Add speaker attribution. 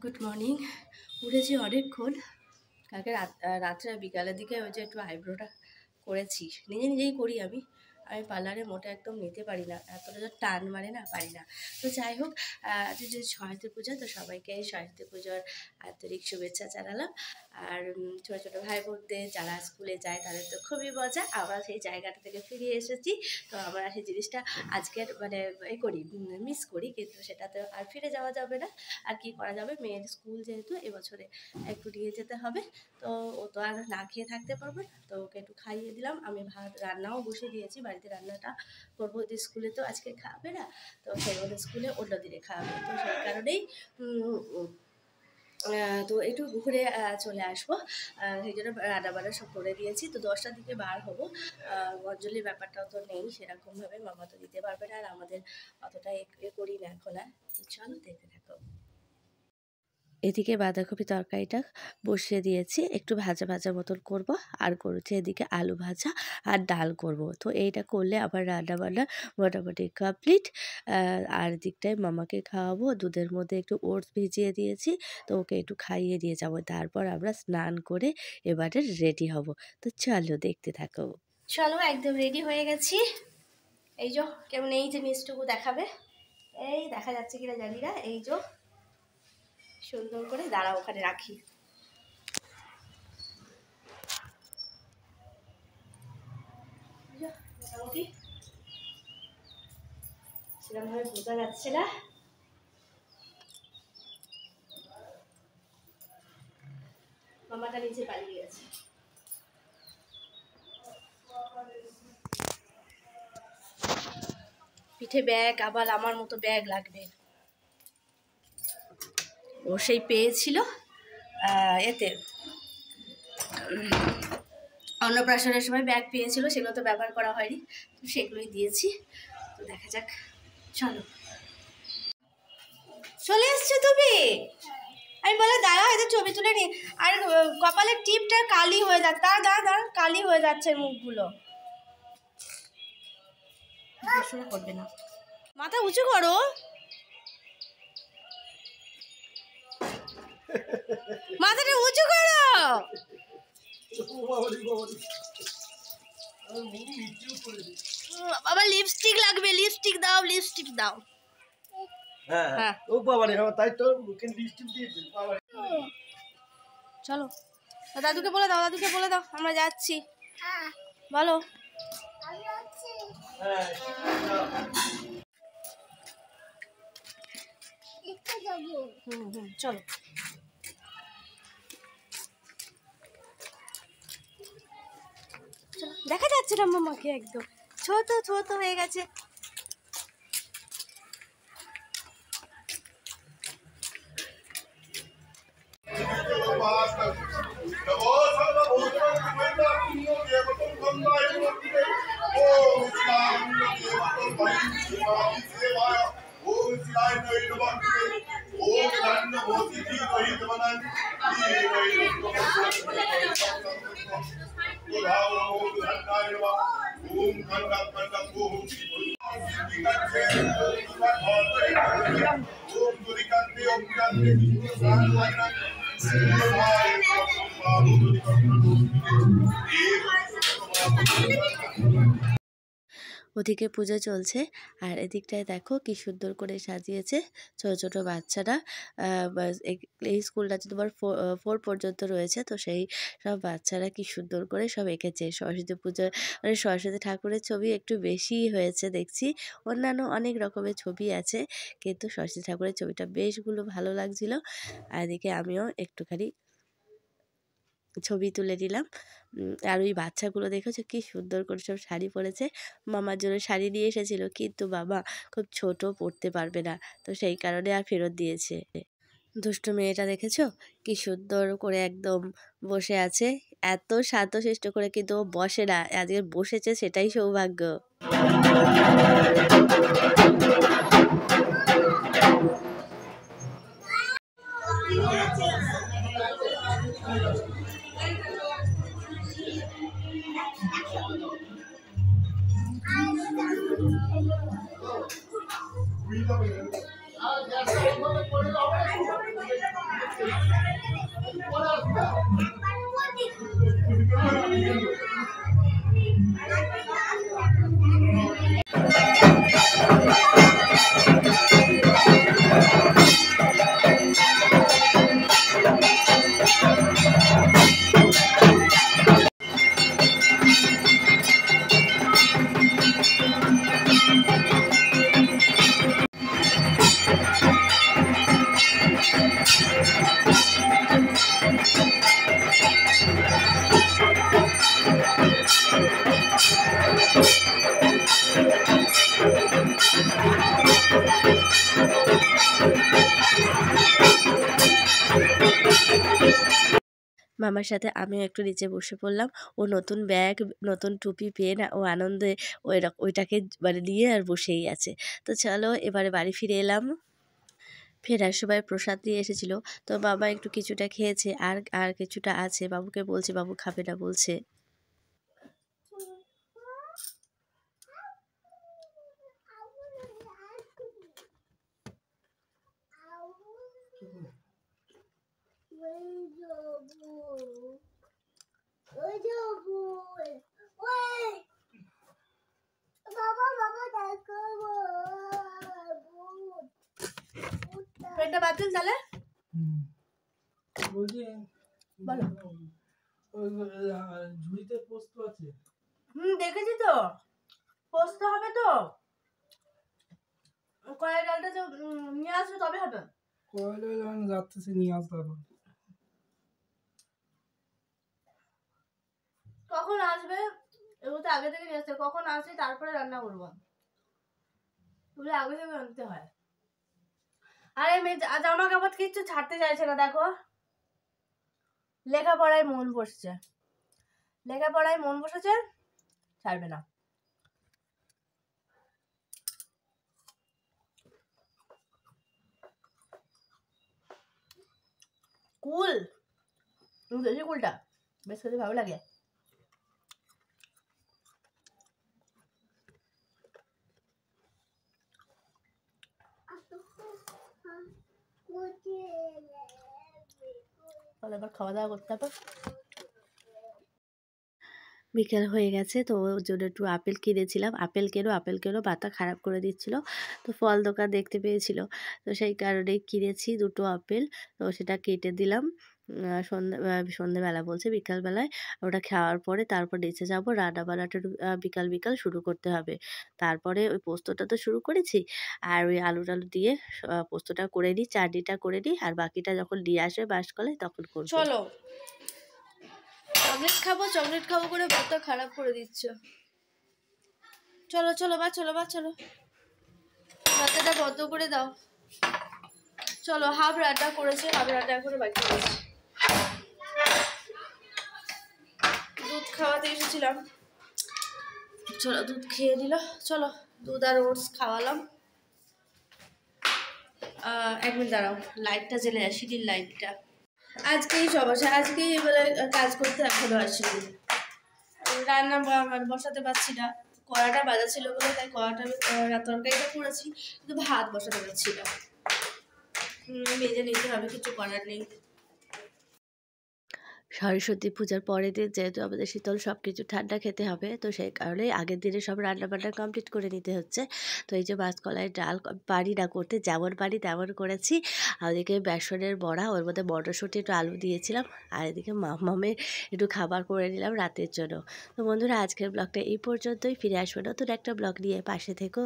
Speaker 1: Good morning. উঠেছি অনেকক্ষণ। কালকে রাত্রে বিকালের দিকে ওই যে একটু আইব্রোটা করেছি, নিজেই করি আমি পার্লারে মোটা একদম নিতে পারি না, এতটা যে টান মারে না, পারি না। তো যাই হোক, যে সরস্বতী পূজা, তো সবাইকে সরস্বতী পুজোর আন্তরিক শুভেচ্ছা জানালাম। আর ছোটো ছোটো ভাই বোনদের যারা স্কুলে যায় তাদের তো খুবই মজা। আমরা সেই জায়গাটা থেকে ফিরে এসেছি, তো আমরা সেই জিনিসটা আজকের মানে মিস করি, কিন্তু সেটা তো আর ফিরে যাওয়া যাবে না। আর কি করা যাবে, মেয়ের স্কুল যেহেতু এবছরে একটু নিয়ে যেতে হবে, তো ও তো আর না খেয়ে থাকতে পারবে না, তো ওকে একটু খাইয়ে দিলাম। আমি ভাত রান্নাও বসে দিয়েছি, বাড়িতে রান্নাটা করবো, স্কুলে তো আজকে খাবে না, তো সেই মধ্যে স্কুলে অন্য দিনে খাওয়াবে, তো সেই কারণেই তো একটু ঘুরে চলে আসবো, সেই জন্য রান্নাবান্না সব করে দিয়েছি। তো 10টার দিকে বার হবো। অঞ্জলির ব্যাপারটাও তো নেই সেরকমভাবে, মামা তো দিতে পারবে না, আর আমাদের অতটা করি না এখন আর। তো চলো দেখতে থাকো। এদিকে বাঁধাকপি তরকারিটা বসিয়ে দিয়েছি, একটু ভাজা ভাজা মতন করব, আর করেছি এদিকে আলু ভাজা আর ডাল করব। তো এইটা করলে আবার রান্নাবান্না মোটামুটি কমপ্লিট। আর দিকটায় মামাকে খাওয়াবো, দুধের মধ্যে একটু ওটস ভিজিয়ে দিয়েছি, তো ওকে একটু খাইয়ে দিয়ে যাবো, তারপর আমরা স্নান করে এবারে রেডি হব। তো চলো দেখতে থাকো। চলো, একদম রেডি হয়ে গেছি। এই যে কেমন, এই যে নিচটুকু দেখাবে, এই দেখা যাচ্ছে কিনা জানি না, এই যে সুন্দর করে দাঁড়া ওখানে রাখি। মোটামুটি সেরকমভাবে বোঝা যাচ্ছে না। মামাটা নিচে পালিয়ে গেছে। পিঠে ব্যাগ, আবার আমার মতো ব্যাগ লাগবে। ও সেই পেয়েছিল এতে অন্নপ্রাশনের সময় ব্যাগ পেয়েছিল, সেগুলো তো ব্যবহার করা হয়নি, তো সেগুলোই দিয়েছি। তো দেখা যাক, চলো। চলে এসছো তুমি? আমি বলে দাঁড়া, এদের ছবি তুলে নি। আর কপালের টিপটা কালি হয়ে যাচ্ছে, দাঁড়া কালি হয়ে যাচ্ছে মুখগুলো। করবে না, মাথা উঁচু করো। মাথাটা উঁচু করো। বাবা লিপস্টিক লাগবে, লিপস্টিক দাও, লিপস্টিক দাও। হ্যাঁ ও বাবা রে, তাই তো মুখে লিপস্টিক দিয়েছে বাবা। চলো দাদুকে বলে দাও, দাদুকে বলে দাও আমরা যাচ্ছি। বলো। আমি যাচ্ছি। হ্যাঁ একটু যাবো। চলো। দেখা যাচ্ছে না মামাকে, একদম ছোট ছোট হয়ে গেছে। ওদিকে পুজো চলছে, আর এদিকটায় দেখো কি সুন্দর করে সাজিয়েছে ছোট ছোট বাচ্চারা। এই স্কুলটা তোমার 4 পর্যন্ত রয়েছে, তো সেই সব বাচ্চারা কি সুন্দর করে সব এঁকেছে। সরস্বতী পুজো মানে সরস্বতী ঠাকুরের ছবি একটু বেশিই হয়েছে দেখছি, অন্যান্য অনেক রকমের ছবি আছে, কিন্তু সরস্বতী ঠাকুরের ছবিটা বেশগুলো ভালো লাগছিল। আর এদিকে আমিও একটুখানি ছবি তুলে নিলাম। আর ওই বাচ্চাগুলো দেখেছো কি সুন্দর করে সব শাড়ি পরেছে। মামার জন্য শাড়ি নিয়ে এসেছিলো, কিন্তু বাবা খুব ছোট, পরতে পারবে না, তো সেই কারণে আর ফেরত দিয়েছে। দুষ্টু মেয়েটা দেখেছো কি সুন্দর করে একদম বসে আছে, এত শান্তশিষ্ট করে, কিন্তু ও বসে না, আজকে বসেছে সেটাই সৌভাগ্য। মামার সাথে আমিও একটু নিচে বসে পড়লাম। ও নতুন ব্যাগ, নতুন টুপি পেয়ে ও আনন্দে ওইটাকে মানে নিয়ে আর বসেই আছে। তো চলো এবারে বাড়ি ফিরে এলাম। ফেরার সময় প্রসাদ দিয়ে এসেছিল, তো বাবা একটু কিছুটা খেয়েছে, আর আর কিছুটা আছে। বাবুকে বলছে, বাবু খাবে না বলছে। তাহলে
Speaker 2: ঝুড়িতে পোস্ত আছে।
Speaker 1: দেখেছি তো, পোস্ত হবে তো। কলাই ডালটা তো নিয়ে আসবে তবে হবে।
Speaker 2: কয়লা যাচ্ছে নিয়ে আসতে হবে।
Speaker 1: কখন আসবে এগুলো তো আগে থেকে নিয়ে আসতে, কখন আসবে তারপরে রান্না করবো। তুলে আগে থেকে আনতে হয়। আরে মেয়ে জামা কাপড় কিচ্ছু ছাড়তে চাইছে না, দেখো। লেখাপড়ায় মন বসছে, লেখাপড়ায় মন বসেছে, ছাড়বে না। কুল, দেশি কুলটা বেশ খেতে ভালো লাগে। এবার খাওয়া দাওয়া করতে হবে। বিকেল হয়ে গেছে, তো ওর জন্য একটু আপেল কিনেছিলাম। আপেল কেনো মাথা খারাপ করে দিচ্ছিল, তো ফল দোকান দেখতে পেয়েছিল, তো সেই কারণেই কিনেছি 2টো আপেল। তো সেটা কেটে দিলাম সন্ধ্যেবেলা বলছে বিকালবেলায়। ওটা খাওয়ার পরে তারপর নিচে যাবো, রান্নাবান্নাটা বিকাল বিকাল শুরু করতে হবে। তারপরে ওই পোস্তটা তো শুরু করেছি, আর ওই আলু টালু দিয়ে পোস্তটা করে নিই, চাটনিটা করে নিই, আর বাকিটা যখন নিয়ে আসবে বাসকলায় তখন করবো। চলো চকলেট খাবো করে মাথা খারাপ করে দিচ্ছ। চলো চলো চলো মাথাটা বন্ধ করে দাও। চলো, হাফ রান্না করেছে, হাফ রান্না এখনো বাকি রয়েছে। দুধ খাওয়াতে এসেছিলাম, চলো দুধ খেয়ে নিল। চলো দুধ আর ওটস খাওয়ালাম। 1 মিনিট দাঁড়াও, লাইটটা জ্বেলে আসি, লাইটটা। আজকেই সমস্যা, আজকেই এবারে কাজ করতে এখনো আসেনি। রান্না বসাতে পারছি না, কড়াটা বাজা ছিল বলে, তাই কড়াটা তরকারিটা করেছি, কিন্তু ভাত বসাতে পারছি না। ভেজে নিতে হবে, কিছু করার নেই। সরস্বতী পূজার পরের দিন যেহেতু আমাদের শীতল সব কিছু ঠান্ডা খেতে হবে, তো সেই কারণে আগের দিনে সব রান্নাবান্না কমপ্লিট করে নিতে হচ্ছে। তো এই যে মাসকলাই ডাল পারি না করতে, যেমন পারি তেমন করেছি। আর ওদিকে বেসনের বড়া, ওর মধ্যে মটরশুঁটি একটু আলু দিয়েছিলাম, আর এদিকে মামের একটু খাবার করে নিলাম রাতের জন্য। তো বন্ধুরা, আজকের ব্লগটা এই পর্যন্তই। ফিরে আসবো নতুন একটা ব্লগ নিয়ে, পাশে থেকো।